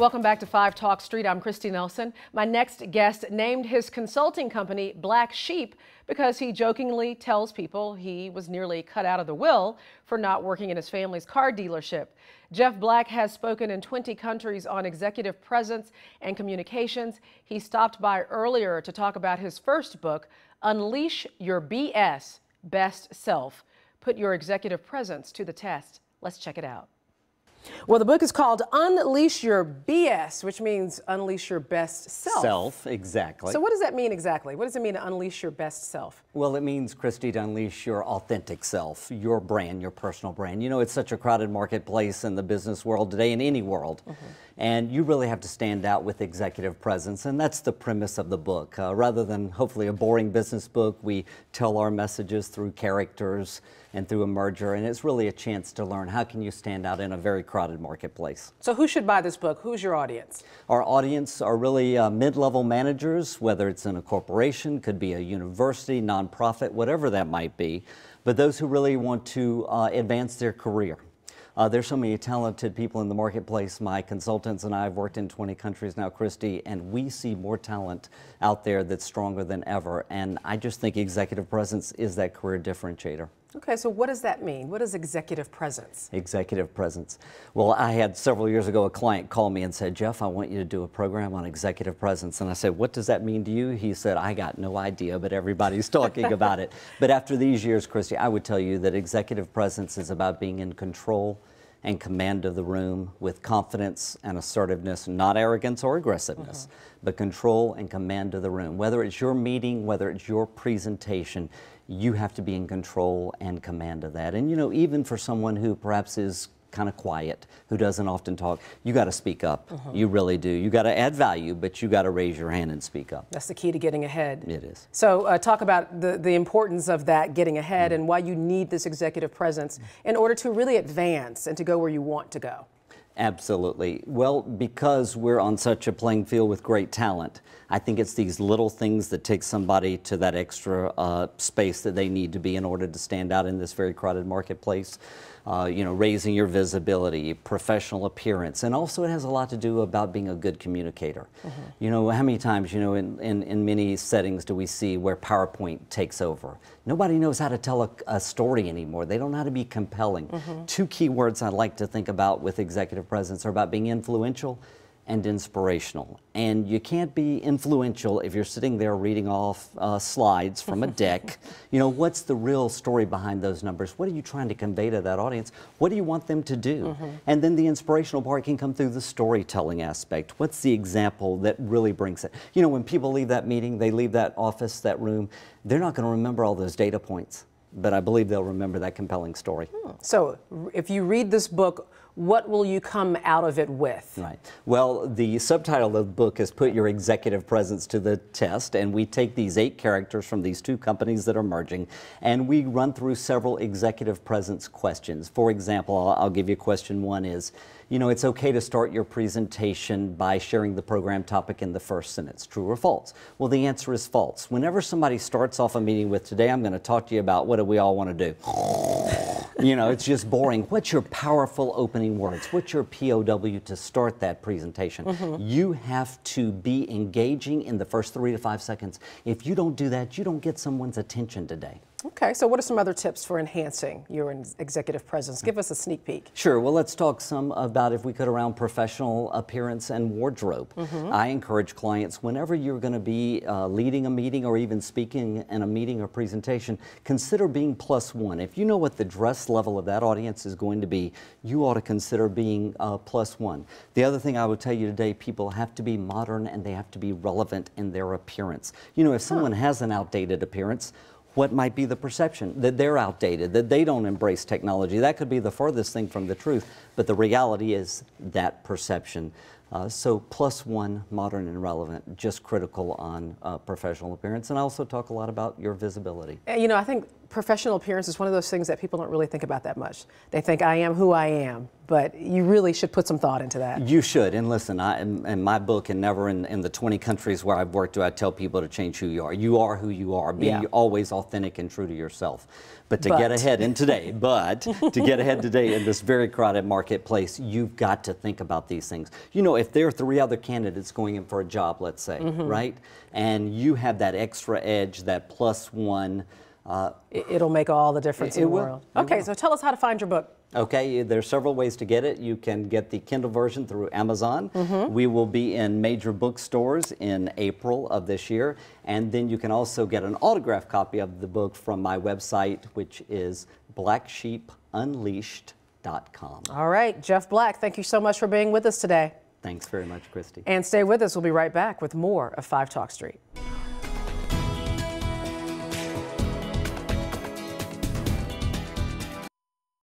Welcome back to 5 Talk Street. I'm Christy Nelson. My next guest named his consulting company Black Sheep because he jokingly tells people he was nearly cut out of the will for not working in his family's car dealership. Jeff Black has spoken in 20 countries on executive presence and communications. He stopped by earlier to talk about his first book, Unleash Your BS Best Self. Put your executive presence to the test. Let's check it out. Well, the book is called Unleash Your BS, which means unleash your best self. Exactly. So what does that mean exactly? What does it mean to unleash your best self? Well, it means, Christy, to unleash your authentic self, your brand, your personal brand. You know, it's such a crowded marketplace in the business world today, in any world. And you really have to stand out with executive presence, and that's the premise of the book. Rather than hopefully a boring business book, we tell our messages through characters and through a merger, and it's really a chance to learn how can you stand out in a very crowded marketplace. So who should buy this book? Who's your audience? Our audience are really mid-level managers, whether it's in a corporation, could be a university, nonprofit, whatever that might be, but those who really want to advance their career. There's so many talented people in the marketplace. My consultants and I have worked in 20 countries now, Christy, and we see more talent out there that's stronger than ever. And I just think executive presence is that career differentiator. Okay, so what does that mean? What is executive presence? Executive presence. Well, I had several years ago a client call me and said, Jeff, I want you to do a program on executive presence. And I said, what does that mean to you? He said, I got no idea, but everybody's talking about it. But after these years, Christy, I would tell you that executive presence is about being in control and command of the room with confidence and assertiveness, not arrogance or aggressiveness, but control and command of the room. Whether it's your meeting, whether it's your presentation, you have to be in control and command of that. And you know, even for someone who perhaps is kind of quiet, who doesn't often talk, you got to speak up. You really do. You got to add value, but you got to raise your hand and speak up. That's the key to getting ahead. It is. So talk about the importance of that getting ahead and why you need this executive presence in order to really advance and to go where you want to go. Absolutely. Well, because we're on such a playing field with great talent, I think it's these little things that take somebody to that extra space that they need to be in order to stand out in this very crowded marketplace. You know, raising your visibility, professional appearance, and also it has a lot to do about being a good communicator. You know, how many times, you know, in many settings do we see where PowerPoint takes over? Nobody knows how to tell a story anymore. They don't know how to be compelling. Two key words I like to think about with executive presence are about being influential and inspirational. And you can't be influential if you're sitting there reading off slides from a deck. You know, what's the real story behind those numbers? What are you trying to convey to that audience? What do you want them to do? And then the inspirational part can come through the storytelling aspect. What's the example that really brings it? You know, when people leave that meeting, they leave that office, that room, they're not going to remember all those data points, but I believe they'll remember that compelling story. So if you read this book, what will you come out of it with? Right. Well, the subtitle of the book is Put Your Executive Presence to the Test, and we take these 8 characters from these 2 companies that are merging, and we run through several executive presence questions. For example, I'll give you question 1 is, you know, it's okay to start your presentation by sharing the program topic in the first sentence. True or false? Well, the answer is false. Whenever somebody starts off a meeting with, today I'm going to talk to you about what do we all want to do? You know, it's just boring. What's your powerful opening words? What's your POW to start that presentation? You have to be engaging in the first 3 to 5 seconds. If you don't do that, you don't get someone's attention today. Okay, so what are some other tips for enhancing your executive presence? Give us a sneak peek. Sure. Well, let's talk some about, if we could, around professional appearance and wardrobe. I encourage clients, whenever you're going to be leading a meeting or even speaking in a meeting or presentation, consider being +1. If you know what the dress level of that audience is going to be, you ought to consider being +1. The other thing I would tell you today, people have to be modern and they have to be relevant in their appearance. You know, if someone has an outdated appearance, what might be the perception? That they're outdated, that they don't embrace technology. That could be the furthest thing from the truth, but the reality is that perception. So +1, modern and relevant, just critical on professional appearance. And I also talk a lot about your visibility. You know, I think professional appearance is one of those things that people don't really think about that much. They think I am who I am, but you really should put some thought into that. You should. And listen, in my book, and never in the 20 countries where I've worked, do I tell people to change who you are. You are who you are. Be always authentic and true to yourself. But to get ahead in today, to get ahead today in this very crowded marketplace, you've got to think about these things. You know, if there are 3 other candidates going in for a job, let's say, right? And you have that extra edge, that +1. It'll make all the difference in the world. Okay, so tell us how to find your book. Okay, there's several ways to get it. You can get the Kindle version through Amazon. We will be in major bookstores in April of this year. And then you can also get an autographed copy of the book from my website, which is blacksheepunleashed.com. All right, Jeff Black, thank you so much for being with us today. Thanks very much, Christy. And stay with us. We'll be right back with more of 5 Talk Street.